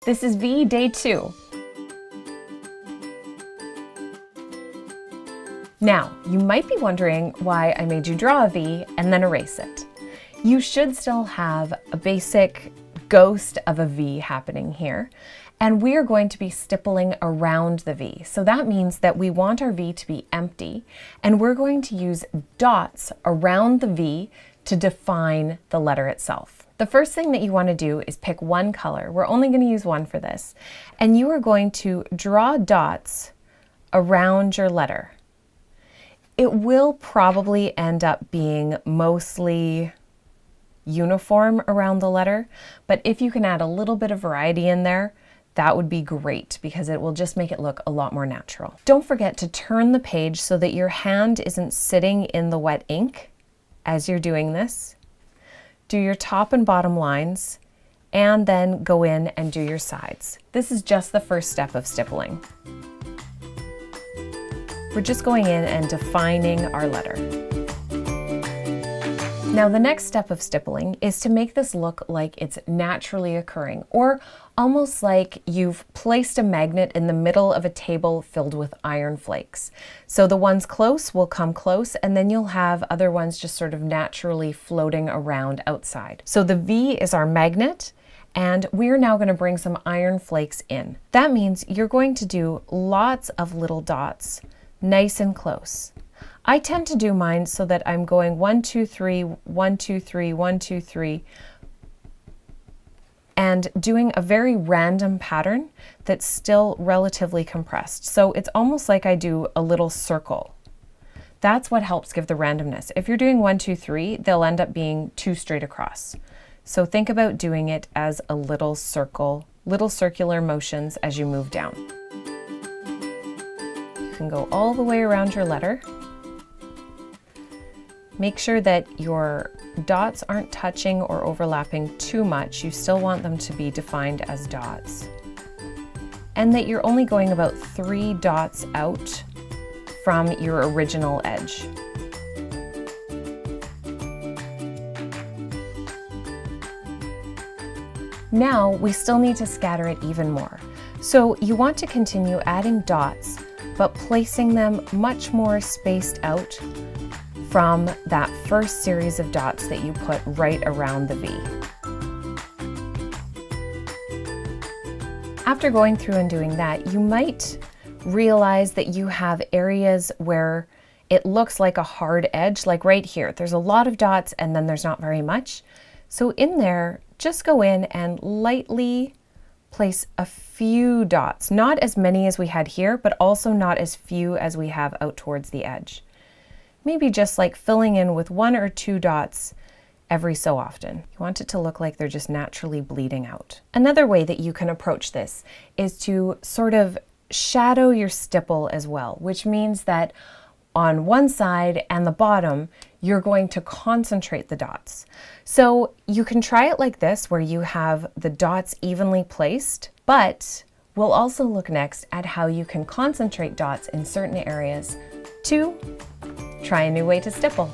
This is V day 2. Now, you might be wondering why I made you draw a V and then erase it. You should still have a basic ghost of a V happening here, and we are going to be stippling around the V. So that means that we want our V to be empty, and we're going to use dots around the V to define the letter itself. The first thing that you want to do is pick one color. We're only going to use one for this. And you are going to draw dots around your letter. It will probably end up being mostly uniform around the letter, but if you can add a little bit of variety in there, that would be great because it will just make it look a lot more natural. Don't forget to turn the page so that your hand isn't sitting in the wet ink as you're doing this. Do your top and bottom lines, and then go in and do your sides. This is just the first step of stippling. We're just going in and defining our letter. Now the next step of stippling is to make this look like it's naturally occurring, or almost like you've placed a magnet in the middle of a table filled with iron flakes. So the ones close will come close, and then you'll have other ones just sort of naturally floating around outside. So the V is our magnet, and we're now going to bring some iron flakes in. That means you're going to do lots of little dots, nice and close. I tend to do mine so that I'm going 1, 2, 3, 1, 2, 3, 1, 2, 3, and doing a very random pattern that's still relatively compressed. So it's almost like I do a little circle. That's what helps give the randomness. If you're doing 1, 2, 3, they'll end up being 2 straight across. So think about doing it as a little circle, little circular motions as you move down. You can go all the way around your letter. Make sure that your dots aren't touching or overlapping too much. You still want them to be defined as dots. And that you're only going about 3 dots out from your original edge. Now we still need to scatter it even more. So you want to continue adding dots, but placing them much more spaced out from that first series of dots that you put right around the V. After going through and doing that, you might realize that you have areas where it looks like a hard edge, like right here. There's a lot of dots and then there's not very much. So in there, just go in and lightly place a few dots, not as many as we had here, but also not as few as we have out towards the edge. Maybe just like filling in with 1 or 2 dots every so often. You want it to look like they're just naturally bleeding out. Another way that you can approach this is to sort of shadow your stipple as well, which means that on one side and the bottom, you're going to concentrate the dots. So you can try it like this, where you have the dots evenly placed, but we'll also look next at how you can concentrate dots in certain areas to try a new way to stipple.